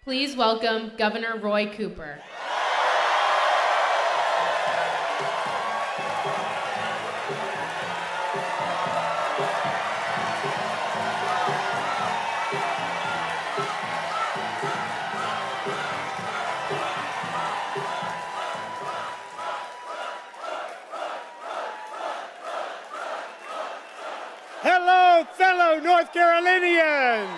Please welcome Governor Roy Cooper. Hello, fellow North Carolinians!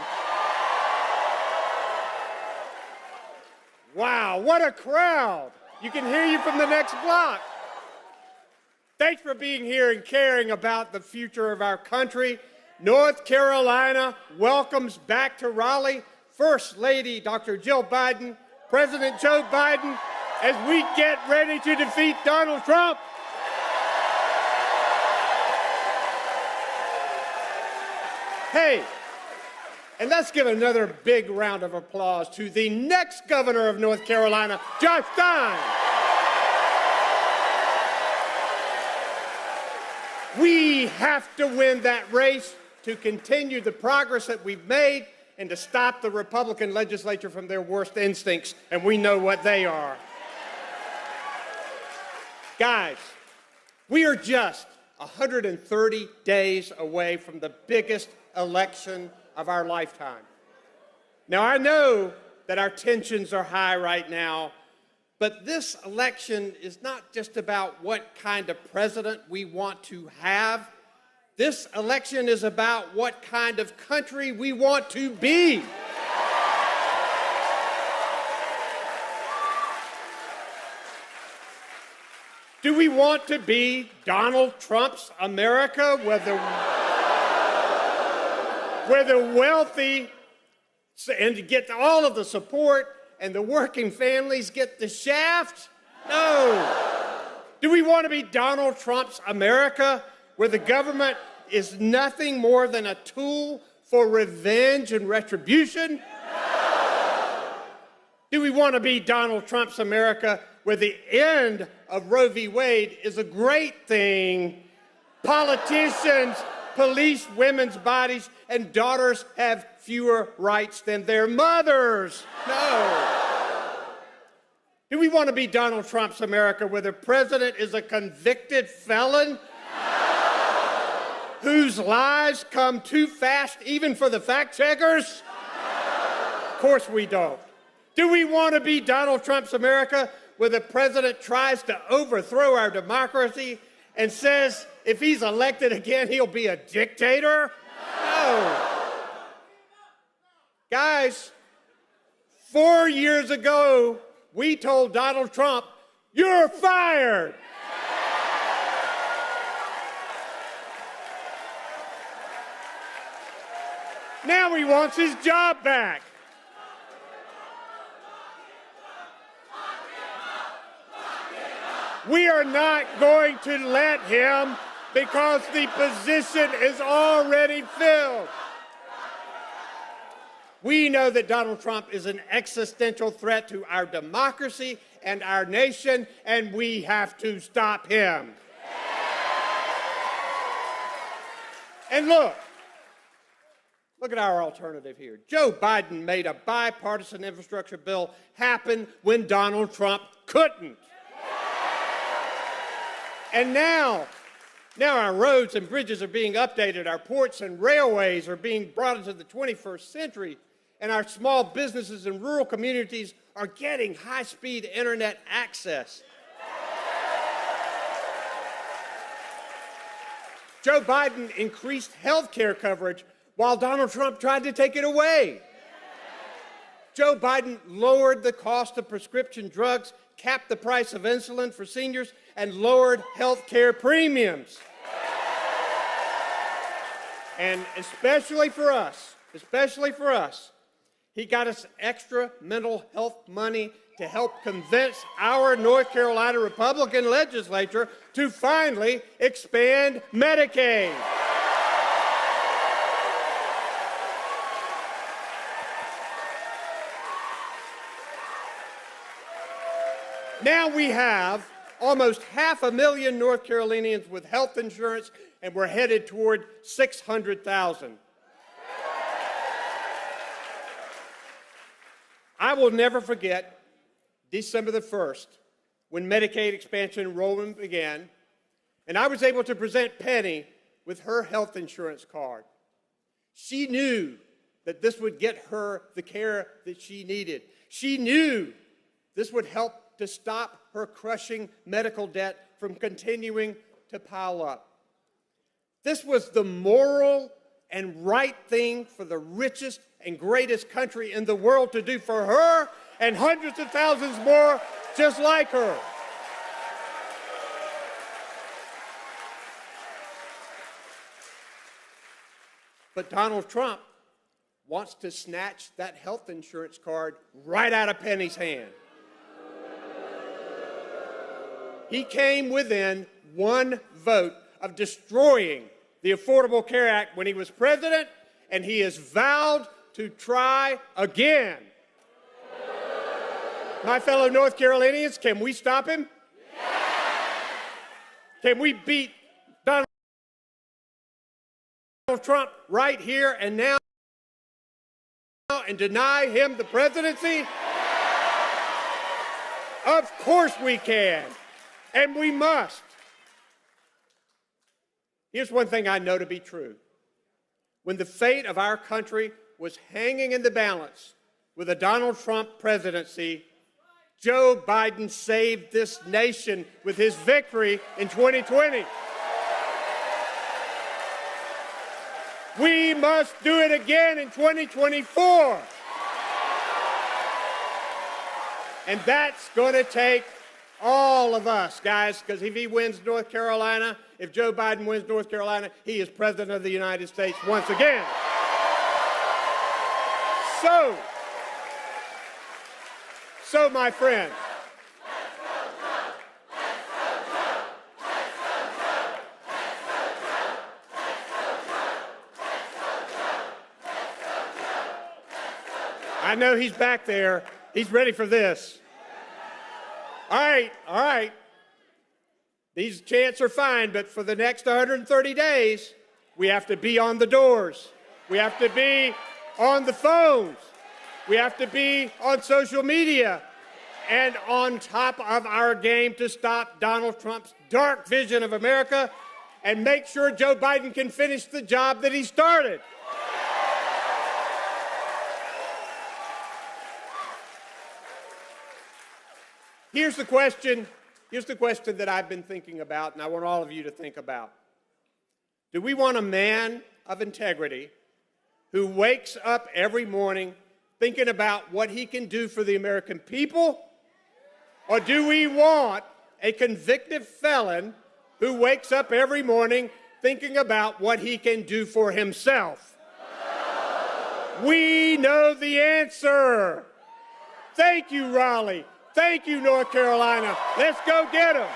Wow, what a crowd! You can hear you from the next block. Thanks for being here and caring about the future of our country. North Carolina welcomes back to Raleigh First Lady Dr. Jill Biden, President Joe Biden, as we get ready to defeat Donald Trump. Hey, and let's give another big round of applause to the next governor of North Carolina, Josh Stein. We have to win that race to continue the progress that we've made and to stop the Republican legislature from their worst instincts, and we know what they are. Guys, we are just 130 days away from the biggest election of our lifetime. Now, I know that our tensions are high right now, but this election is not just about what kind of president we want to have. This election is about what kind of country we want to be. Do we want to be Donald Trump's America, where the wealthy and get all of the support and the working families get the shaft? No. Do we want to be Donald Trump's America, where the government is nothing more than a tool for revenge and retribution? Do we want to be Donald Trump's America, where the end of Roe v. Wade is a great thing? Politicians police women's bodies and daughters have fewer rights than their mothers. No. Do we want to be Donald Trump's America, where the president is a convicted felon whose lies come too fast even for the fact checkers? Of course we don't. Do we want to be Donald Trump's America, where the president tries to overthrow our democracy and says if he's elected again, he'll be a dictator? No. Guys, 4 years ago, we told Donald Trump, "You're fired." Now he wants his job back. We are not going to let him, because the position is already filled. We know that Donald Trump is an existential threat to our democracy and our nation, and we have to stop him. And look at our alternative here. Joe Biden made a bipartisan infrastructure bill happen when Donald Trump couldn't. And now our roads and bridges are being updated, our ports and railways are being brought into the 21st century, and our small businesses and rural communities are getting high-speed internet access. Joe Biden increased health care coverage while Donald Trump tried to take it away. Joe Biden lowered the cost of prescription drugs, capped the price of insulin for seniors, and lowered health care premiums. And especially for us, he got us extra mental health money to help convince our North Carolina Republican legislature to finally expand Medicaid. Now we have almost 500,000 North Carolinians with health insurance, and we're headed toward 600,000. I will never forget December the 1st, when Medicaid expansion enrollment began, and I was able to present Penny with her health insurance card. She knew that this would get her the care that she needed. She knew this would help to stop her crushing medical debt from continuing to pile up. This was the moral and right thing for the richest and greatest country in the world to do for her and hundreds of thousands more just like her. But Donald Trump wants to snatch that health insurance card right out of Penny's hand. He came within one vote of destroying the Affordable Care Act when he was president, and he has vowed to try again. My fellow North Carolinians, can we stop him? Can we beat Donald Trump right here and now and deny him the presidency? Of course we can, and we must. Here's one thing I know to be true. When the fate of our country was hanging in the balance with a Donald Trump presidency, Joe Biden saved this nation with his victory in 2020. We must do it again in 2024. And that's going to take all of us, guys, because if he wins North Carolina, if Joe Biden wins North Carolina, he is President of the United States once again. So my friends, I know he's back there. He's ready for this. All right. These chants are fine, but for the next 130 days, we have to be on the doors. We have to be on the phones. We have to be on social media and on top of our game to stop Donald Trump's dark vision of America and make sure Joe Biden can finish the job that he started. Here's the question that I've been thinking about, and I want all of you to think about. Do we want a man of integrity who wakes up every morning thinking about what he can do for the American people? Or do we want a convicted felon who wakes up every morning thinking about what he can do for himself? We know the answer. Thank you, Raleigh. Thank you, North Carolina. Let's go get them.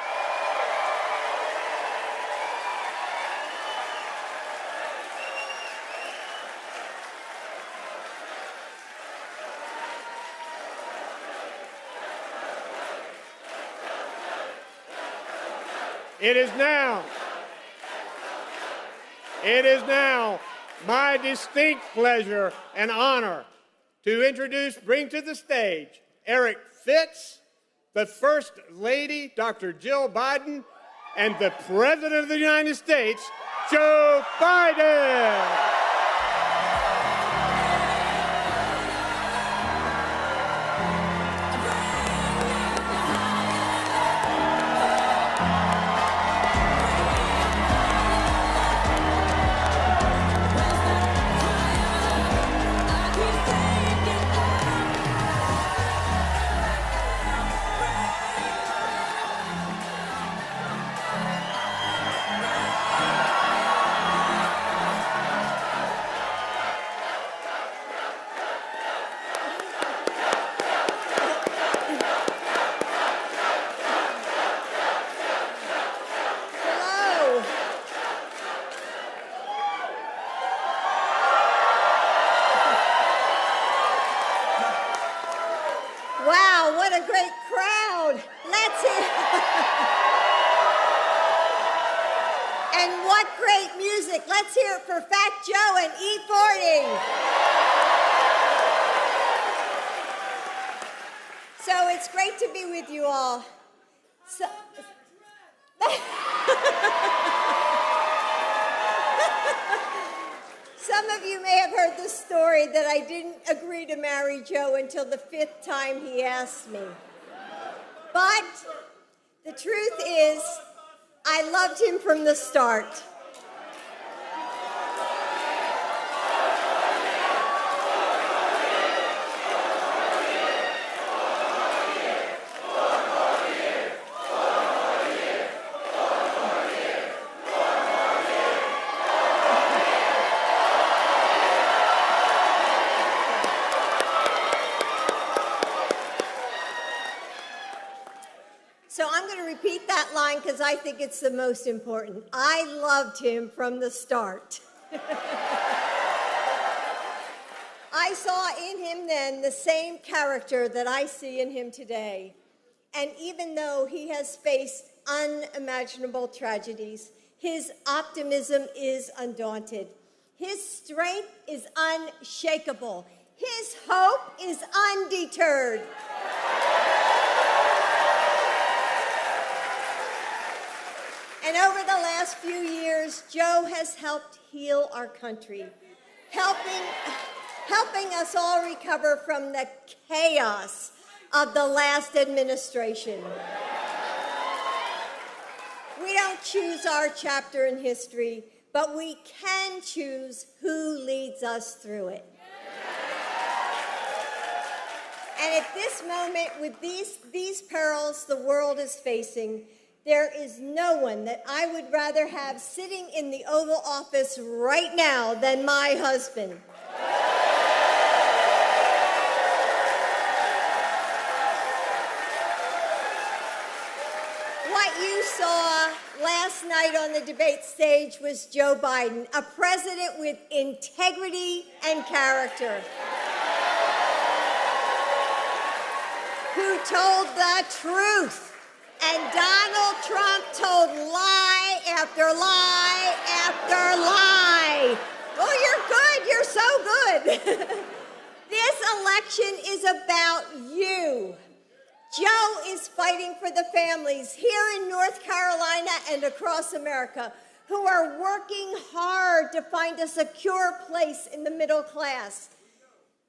It is now my distinct pleasure and honor to bring to the stage Eric Fitz, the First Lady, Dr. Jill Biden, and the President of the United States, Joe Biden. Wow, what a great crowd. Let's hear. And what great music. Let's hear it for Fat Joe and E40. it's great to be with you all. So, some of you may have heard the story that I didn't agree to marry Joe until the 5th time he asked me. But the truth is, I loved him from the start. So I'm going to repeat that line because I think it's the most important. I loved him from the start. I saw in him then the same character that I see in him today. And even though he has faced unimaginable tragedies, his optimism is undaunted. His strength is unshakable. His hope is undeterred. And over the last few years, Joe has helped heal our country, helping us all recover from the chaos of the last administration. We don't choose our chapter in history, but we can choose who leads us through it. And at this moment, with these perils the world is facing, there is no one that I would rather have sitting in the Oval Office right now than my husband. What you saw last night on the debate stage was Joe Biden, a president with integrity and character, who told the truth. And Donald Trump told lie after lie after lie. Oh, you're good. You're so good. This election is about you. Joe is fighting for the families here in North Carolina and across America who are working hard to find a secure place in the middle class.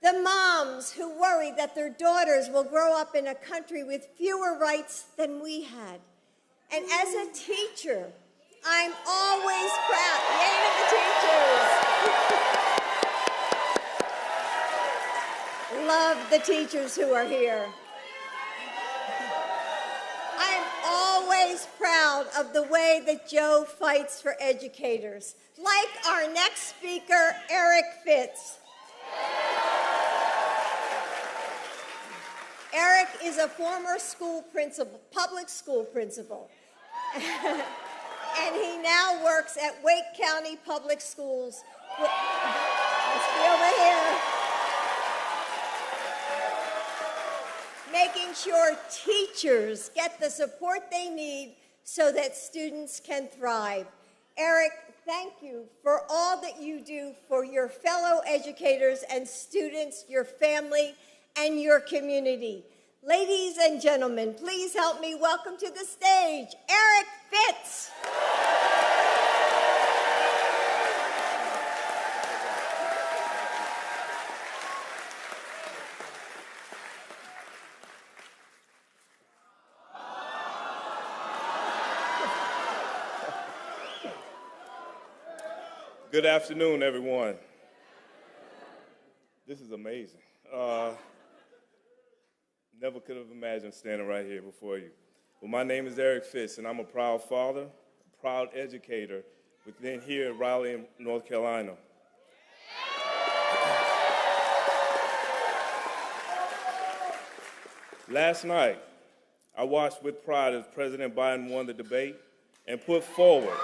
The moms who worry that their daughters will grow up in a country with fewer rights than we had. And as a teacher, I'm always proud. Yay to the teachers. Love the teachers who are here. I'm always proud of the way that Joe fights for educators, like our next speaker, Eric Fitz. Eric is a former school principal, public school principal, and he now works at Wake County Public Schools. Let's be over here. Making sure teachers get the support they need so that students can thrive. Eric, thank you for all that you do for your fellow educators and students, your family, and your community. Ladies and gentlemen, please help me welcome to the stage, Eric Fitz. Good afternoon, everyone. This is amazing. Never could have imagined standing right here before you. Well, my name is Eric Fitz, and I'm a proud father, a proud educator within here in Raleigh, North Carolina. Last night, I watched with pride as President Biden won the debate and put forward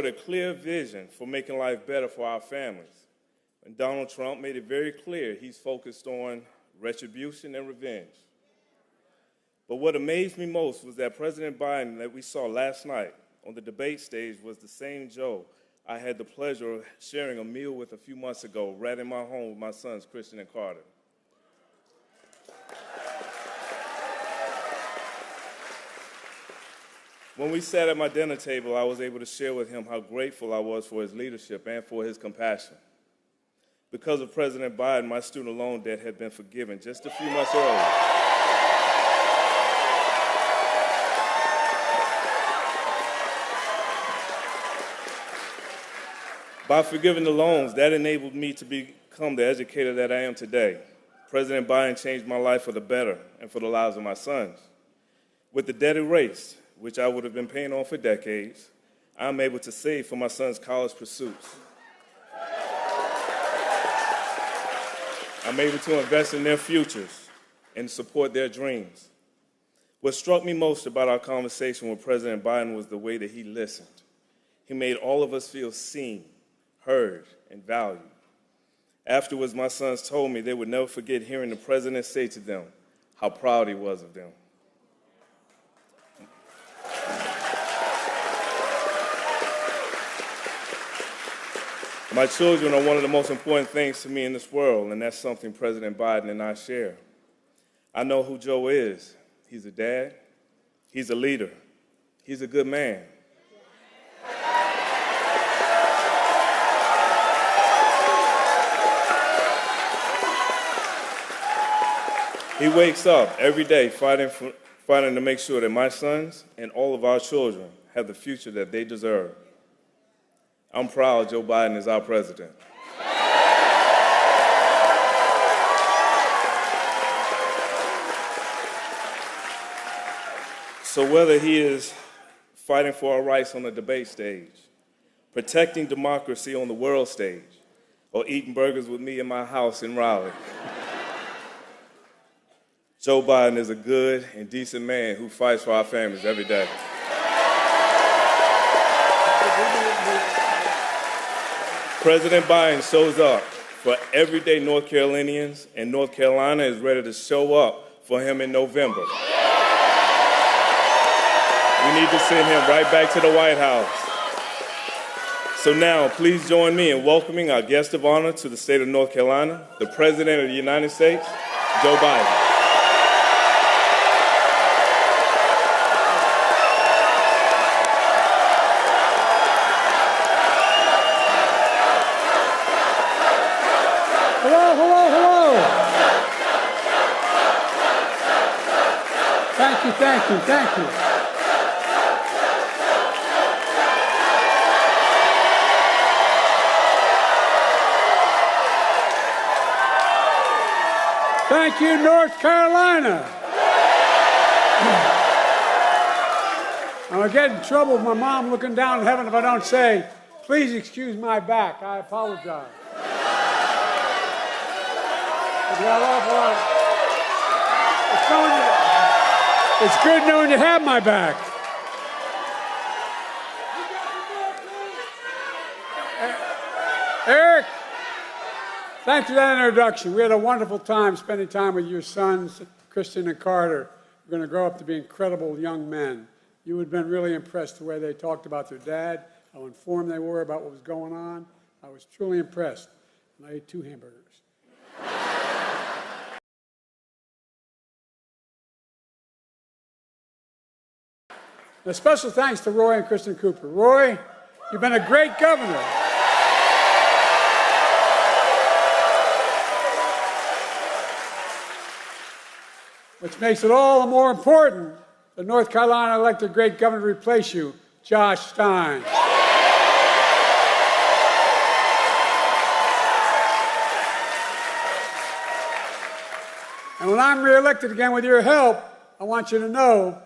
a clear vision for making life better for our families. And Donald Trump made it very clear he's focused on retribution and revenge. But what amazed me most was that President Biden that we saw last night on the debate stage was the same Joe I had the pleasure of sharing a meal with a few months ago, right in my home with my sons, Christian and Carter. When we sat at my dinner table, I was able to share with him how grateful I was for his leadership and for his compassion. Because of President Biden, my student loan debt had been forgiven just a few months earlier. By forgiving the loans, that enabled me to become the educator that I am today. President Biden changed my life for the better and for the lives of my sons. With the debt erased, which I would have been paying on for decades, I'm able to save for my sons' college pursuits. I'm able to invest in their futures and support their dreams. What struck me most about our conversation with President Biden was the way that he listened. He made all of us feel seen, heard, and valued. Afterwards, my sons told me they would never forget hearing the president say to them how proud he was of them. My children are one of the most important things to me in this world, and that's something President Biden and I share. I know who Joe is. He's a dad. He's a leader. He's a good man. He wakes up every day fighting to make sure that my sons and all of our children have the future that they deserve. I'm proud Joe Biden is our president. So whether he is fighting for our rights on the debate stage, protecting democracy on the world stage, or eating burgers with me in my house in Raleigh, Joe Biden is a good and decent man who fights for our families every day. President Biden shows up for everyday North Carolinians, and North Carolina is ready to show up for him in November. We need to send him right back to the White House. So now, please join me in welcoming our guest of honor to the state of North Carolina, the President of the United States, Joe Biden. Thank you. Thank you, North Carolina. I'm going to get in trouble with my mom looking down in heaven if I don't say, please excuse my back. I apologize. It's good knowing you have my back. Eric, thanks for that introduction. We had a wonderful time spending time with your sons, Christian and Carter. We're going to grow up to be incredible young men. You would have been really impressed the way they talked about their dad, how informed they were about what was going on. I was truly impressed. And I ate 2 hamburgers. A special thanks to Roy and Kristen Cooper. Roy, you've been a great governor. Which makes it all the more important that North Carolina elected a great governor to replace you, Josh Stein. And when I'm reelected again with your help, I want you to know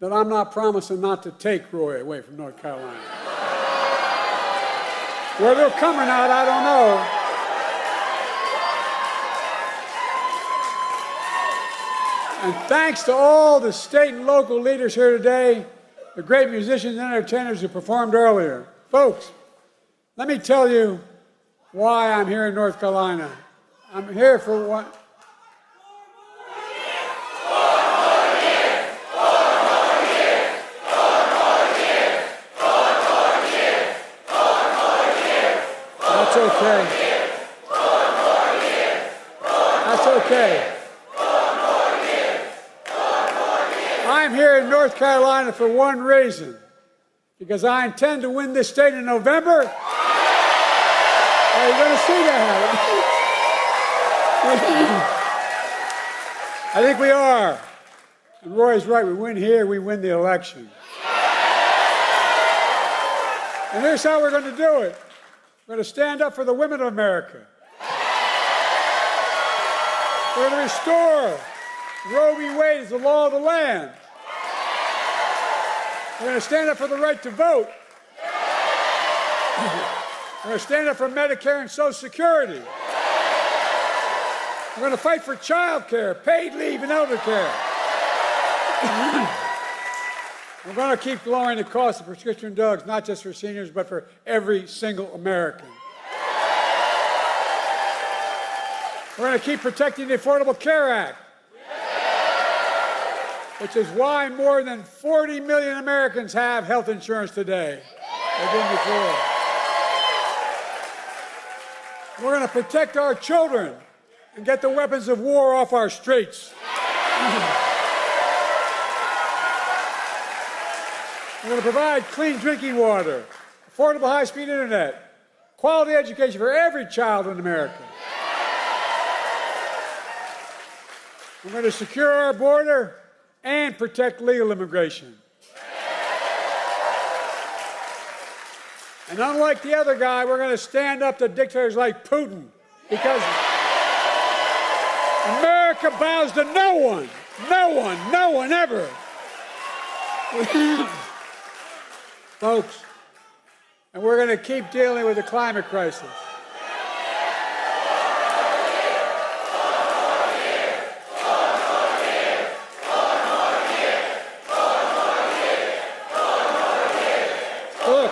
that I'm not promising not to take Roy away from North Carolina. Whether he'll come or not, I don't know. And thanks to all the state and local leaders here today, the great musicians and entertainers who performed earlier. Folks, let me tell you why I'm here in North Carolina. I'm here for what? That's okay. That's okay. I'm here in North Carolina for one reason, because I intend to win this state in November. Are you going to see that? I think we are. And Roy's right. We win here, we win the election. And here's how we're going to do it. We're going to stand up for the women of America. We're going to restore Roe v. Wade as the law of the land. We're going to stand up for the right to vote. We're going to stand up for Medicare and Social Security. We're going to fight for child care, paid leave, and elder care. We're going to keep lowering the cost of prescription drugs, not just for seniors, but for every single American. We're going to keep protecting the Affordable Care Act, which is why more than 40 million Americans have health insurance today. They didn't before. We're going to protect our children and get the weapons of war off our streets. We're going to provide clean drinking water, affordable high-speed internet, quality education for every child in America. We're going to secure our border and protect legal immigration. And unlike the other guy, we're going to stand up to dictators like Putin, because America bows to no one, no one ever. Folks, and we're going to keep dealing with the climate crisis. Look,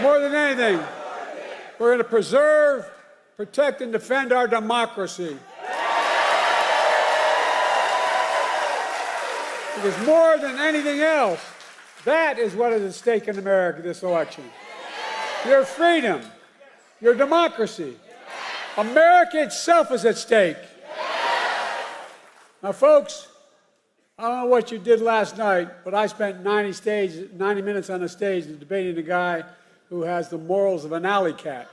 more than anything, we're going to preserve, protect, and defend our democracy. Because more than anything else, that is what is at stake in America this election. Your freedom, your democracy. America itself is at stake. Now, folks, I don't know what you did last night, but I spent 90 minutes on the stage debating a guy who has the morals of an alley cat.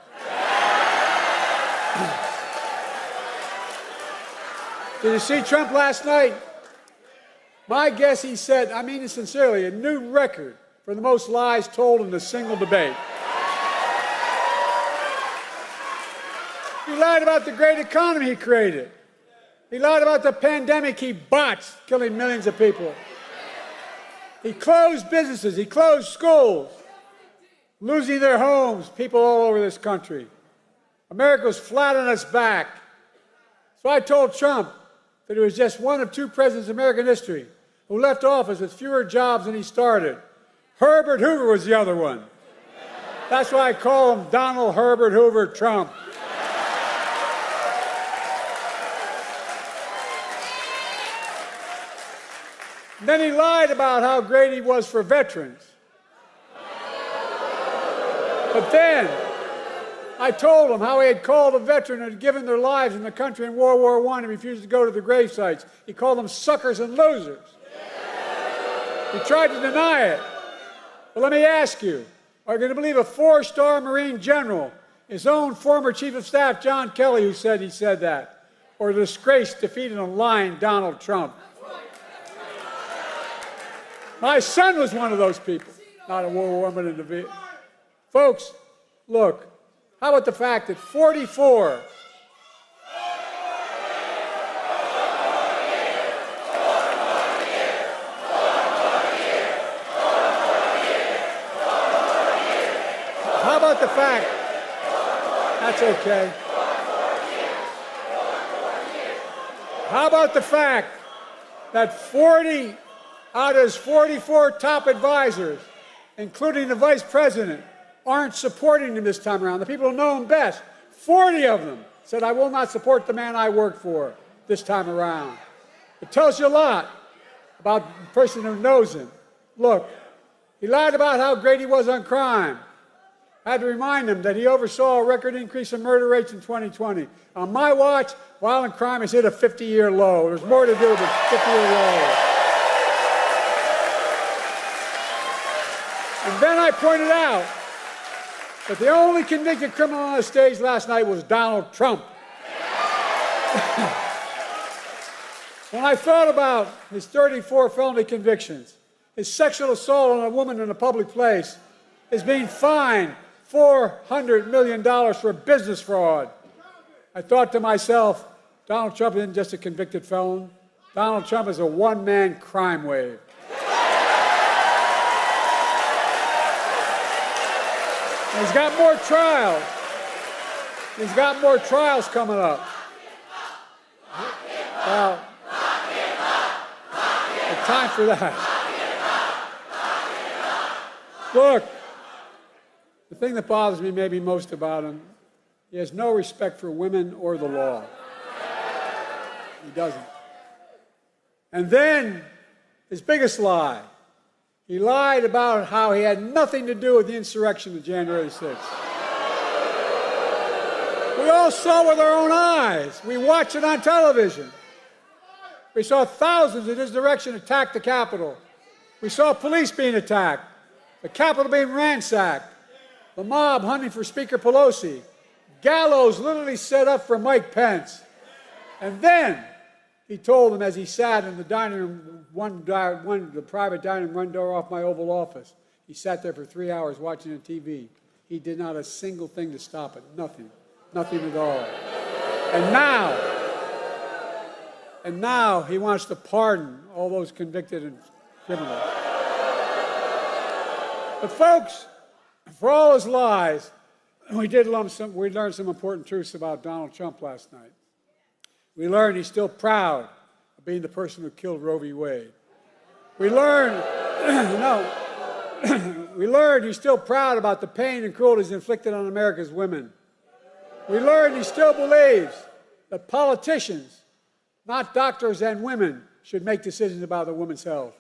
Did you see Trump last night? My guess, he set, I mean it sincerely, a new record for the most lies told in a single debate. He lied about the great economy he created. He lied about the pandemic he botched, killing millions of people. He closed businesses, he closed schools, losing their homes, people all over this country. America was flat on its back. So I told Trump that he was just one of two presidents in American history who left office with fewer jobs than he started. Herbert Hoover was the other one. That's why I call him Donald Herbert Hoover Trump. And then he lied about how great he was for veterans. But then I told him how he had called a veteran who had given their lives in the country in World War I and refused to go to the grave sites. He called them suckers and losers. He tried to deny it. But let me ask you, are you going to believe a 4-star Marine general, his own former Chief of Staff, John Kelly, who said he said that? Or a disgraced, defeated, and lying Donald Trump? My son was one of those people, not a World War I, but in the Vietnam. Folks, look, how about the fact that 44 How about the fact, that's okay. How about the fact that 40 out of his 44 top advisors, including the vice president, aren't supporting him this time around? The people who know him best, 40 of them said, I will not support the man I work for this time around. It tells you a lot about the person who knows him Look, he lied about how great he was on crime. I had to remind him that he oversaw a record increase in murder rates in 2020. On my watch, violent crime has hit a 50-year low. There's more to do with the 50-year low. And then I pointed out that the only convicted criminal on the stage last night was Donald Trump. When I thought about his 34 felony convictions, his sexual assault on a woman in a public place, his being fined $400 million for business fraud, I thought to myself, Donald Trump isn't just a convicted felon. Donald Trump is a one-man crime wave. And he's got more trials. He's got more trials coming up. Well, it's time for that. Look, the thing that bothers me maybe most about him, he has no respect for women or the law. He doesn't. And then, his biggest lie, he lied about how he had nothing to do with the insurrection of January 6th. We all saw with our own eyes. We watched it on television. We saw thousands in his direction attack the Capitol. We saw police being attacked, the Capitol being ransacked, the mob hunting for Speaker Pelosi, gallows literally set up for Mike Pence. And then he told them as he sat in the dining room, the private dining room, one door off my Oval Office. He sat there for 3 hours watching the TV. He did not a single thing to stop it. Nothing. Nothing at all. And now he wants to pardon all those convicted and criminals. But folks, for all his lies, we learned some important truths about Donald Trump last night. We learned he's still proud of being the person who killed Roe v. Wade. We learned he's still proud about the pain and cruelties inflicted on America's women. We learned he still believes that politicians, not doctors and women, should make decisions about the woman's health.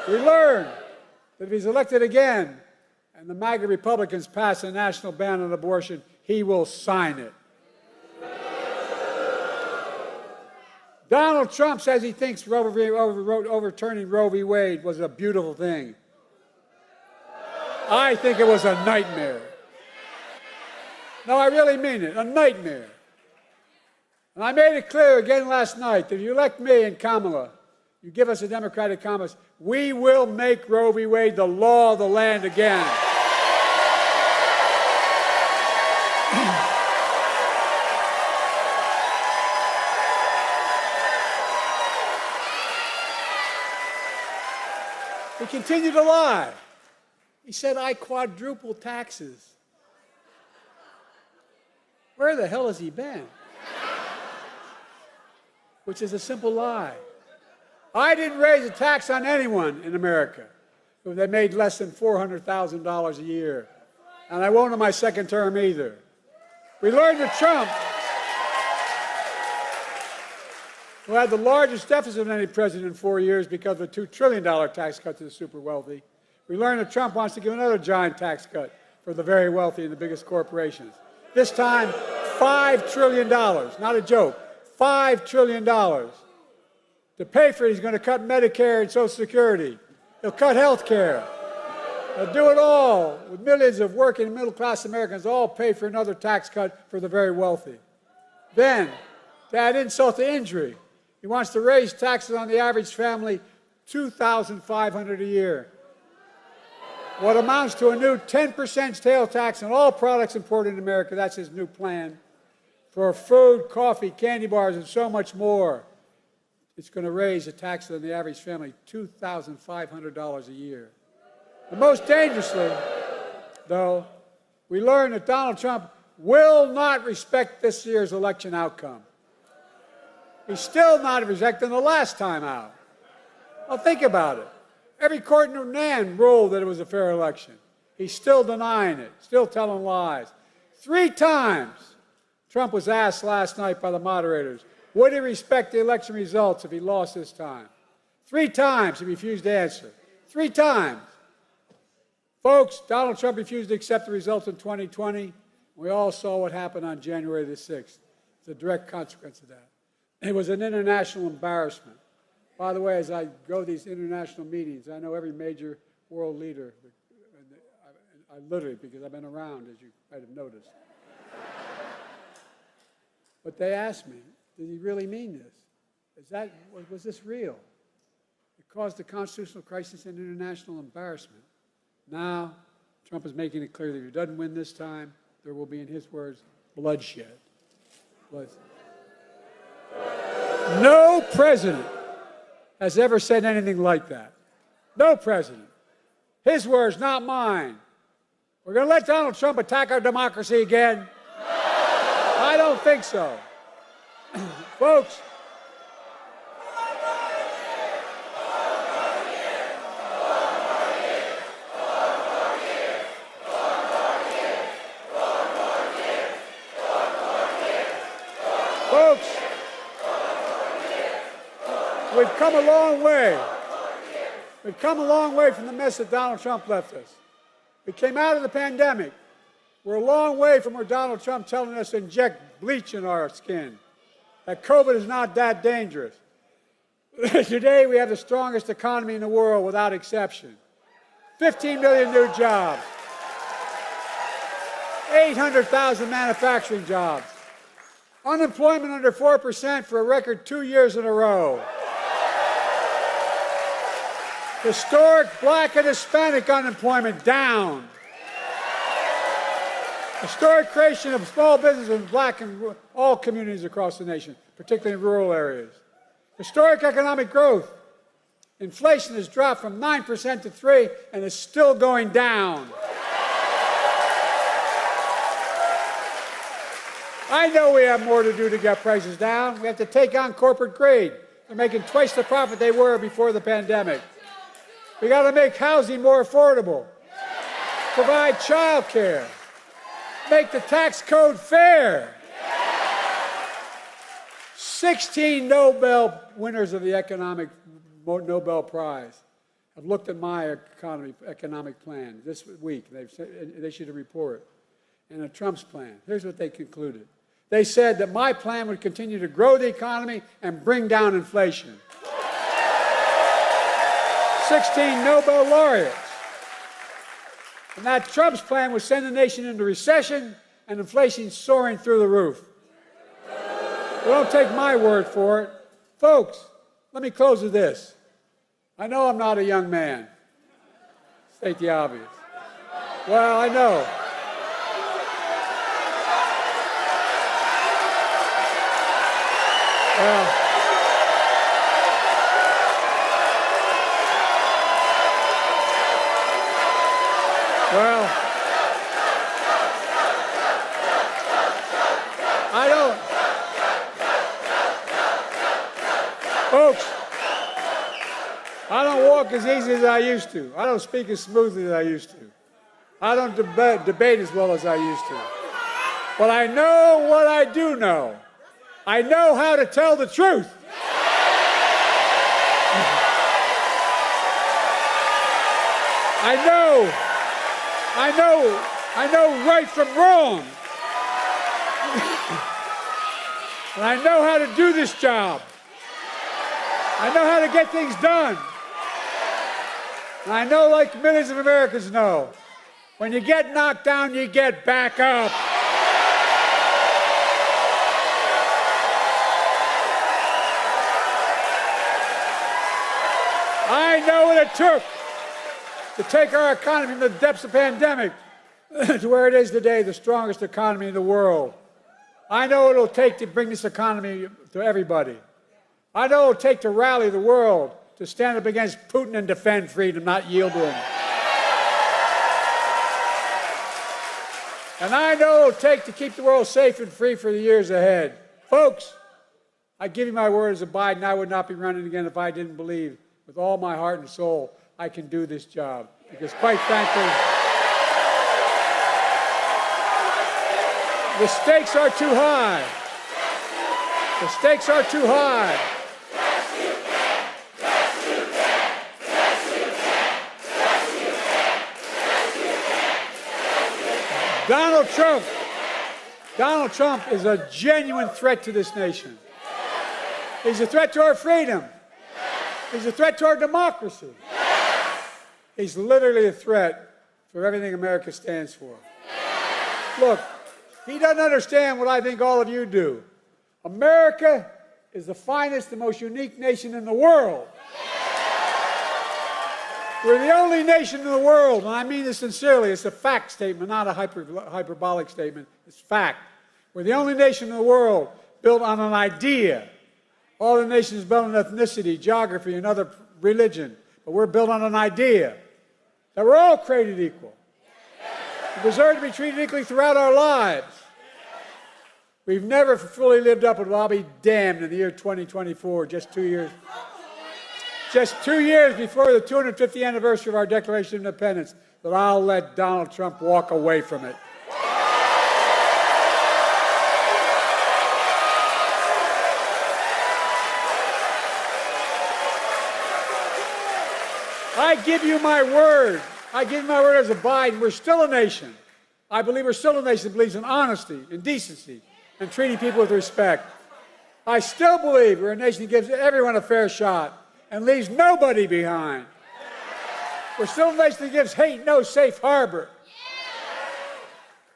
We learned that if he's elected again and the MAGA Republicans pass a national ban on abortion, he will sign it. Donald Trump says he thinks overturning Roe v. Wade was a beautiful thing. I think it was a nightmare. No, I really mean it, a nightmare. And I made it clear again last night that if you elect me and Kamala, you give us a Democratic Congress, we will make Roe v. Wade the law of the land again. He continued to lie. He said, I quadruple taxes. Where the hell has he been? Which is a simple lie. I didn't raise a tax on anyone in America if they made less than $400,000 a year. And I won't in my second term either. We learned that Trump, who had the largest deficit of any president in 4 years because of a $2 trillion tax cut to the super wealthy, we learned that Trump wants to give another giant tax cut for the very wealthy and the biggest corporations. This time, $5 trillion, not a joke, $5 trillion. To pay for it, he's going to cut Medicare and Social Security. He'll cut health care. He'll do it all with millions of working and middle-class Americans all pay for another tax cut for the very wealthy. Then, to add insult to injury, he wants to raise taxes on the average family $2,500 a year. What amounts to a new 10% sales tax on all products imported in America. That's his new plan. For food, coffee, candy bars, and so much more. It's going to raise the taxes on the average family $2,500 a year. And most dangerously, though, we learned that Donald Trump will not respect this year's election outcome. He's still not respecting the last time out. Well, think about it. Every court in the land ruled that it was a fair election. He's still denying it, still telling lies. 3 times, Trump was asked last night by the moderators, would he respect the election results if he lost this time? 3 times he refused to answer. 3 times. Folks, Donald Trump refused to accept the results in 2020. We all saw what happened on January the 6th. It's a direct consequence of that. It was an international embarrassment. By the way, as I go to these international meetings, I know every major world leader. I literally, because I've been around, as you might have noticed. But they asked me, did he really mean this? Was this real? It caused a constitutional crisis and international embarrassment. Now, Trump is making it clear that if he doesn't win this time, there will be, in his words, bloodshed. No president has ever said anything like that. No president. His words, not mine. We're going to let Donald Trump attack our democracy again? I don't think so. Folks, we've come a long way. We've come a long way from the mess that Donald Trump left us. We came out of the pandemic. We're a long way from where Donald Trump telling us to inject bleach in our skin, that COVID is not that dangerous. Today, we have the strongest economy in the world without exception. 15 million new jobs, 800,000 manufacturing jobs, unemployment under 4% for a record 2 years in a row. Historic Black and Hispanic unemployment down. Historic creation of small business in Black and all communities across the nation, particularly in rural areas. Historic economic growth. Inflation has dropped from 9% to 3% and is still going down. I know we have more to do to get prices down. We have to take on corporate greed. They're making twice the profit they were before the pandemic. We got to make housing more affordable, provide child care, make the tax code fair. 16 Nobel winners of the Nobel Prize have looked at my economic plan this week. They issued a report. And Trump's plan. Here's what they concluded. They said that my plan would continue to grow the economy and bring down inflation. 16 Nobel laureates. And that Trump's plan would send the nation into recession and inflation soaring through the roof. But don't take my word for it. Folks, let me close with this. I know I'm not a young man. State the obvious. Well, I know. Well, I don't. Folks, I don't walk as easy as I used to. I don't speak as smoothly as I used to. I don't debate as well as I used to. But I know what I do know. I know how to tell the truth. I know right from wrong. And I know how to do this job. I know how to get things done. And I know, like millions of Americans know, when you get knocked down, you get back up. I know what it took to take our economy from the depths of the pandemic to where it is today, the strongest economy in the world. I know what it'll take to bring this economy to everybody. I know what it'll take to rally the world to stand up against Putin and defend freedom, not yield to him. And I know what it'll take to keep the world safe and free for the years ahead. Folks, I give you my word as a Biden, I would not be running again if I didn't believe with all my heart and soul I can do this job. Because quite frankly, the stakes are too high. The stakes are too high. Donald Trump is a genuine threat to this nation. He's a threat to our freedom. He's a threat to our democracy. He's literally a threat for everything America stands for. Look, he doesn't understand what I think all of you do. America is the finest and most unique nation in the world. We're the only nation in the world, and I mean this sincerely. It's a fact statement, not a hyperbolic statement. It's fact. We're the only nation in the world built on an idea. All the nations built on ethnicity, geography, and other religion. But we're built on an idea that we're all created equal. We deserve to be treated equally throughout our lives. We've never fully lived up to it. I'll be damned in the year 2024, just 2 years before the 250th anniversary of our Declaration of Independence, that I'll let Donald Trump walk away from it. I give you my word. I give you my word as a Biden. We're still a nation. I believe we're still a nation that believes in honesty and decency and treating people with respect. I still believe we're a nation that gives everyone a fair shot and leaves nobody behind. We're still a nation that gives hate no safe harbor.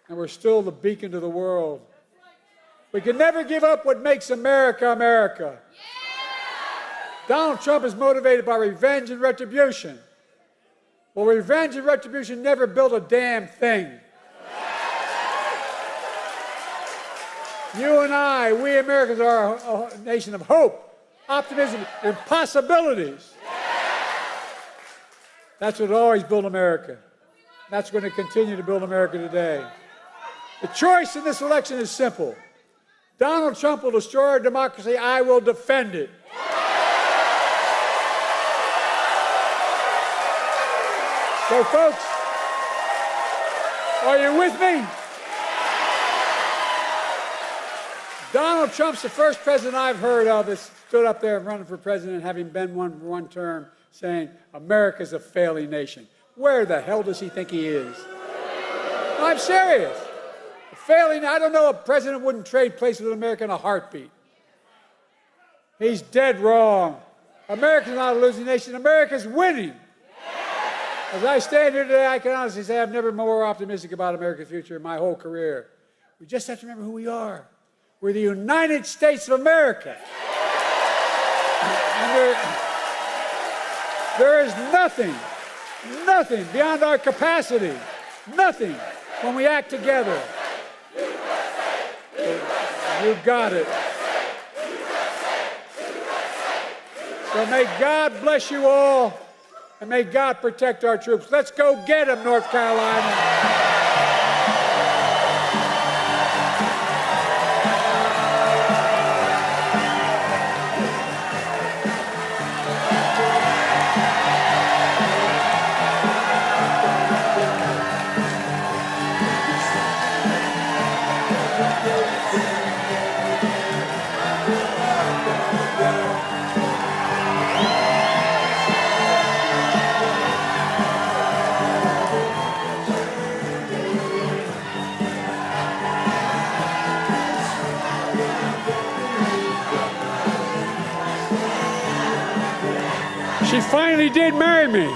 And we're still the beacon to the world. We can never give up what makes America, America. Donald Trump is motivated by revenge and retribution. Well, revenge and retribution never built a damn thing. You and I, we Americans, are a nation of hope, optimism, and possibilities. That's what always built America. That's going to continue to build America today. The choice in this election is simple. Donald Trump will destroy our democracy. I will defend it. So, folks, are you with me? Donald Trump's the first president I've heard of that stood up there running for president, having been one for one term, saying America's a failing nation. Where the hell does he think he is? I'm serious. A failing, I don't know a president wouldn't trade places with America in a heartbeat. He's dead wrong. America's not a losing nation. America's winning. As I stand here today, I can honestly say I've never been more optimistic about America's future in my whole career. We just have to remember who we are. We're the United States of America. And there is nothing beyond our capacity, nothing when we act together. You got it. So may God bless you all. And may God protect our troops. Let's go get them, North Carolina. She finally did marry me.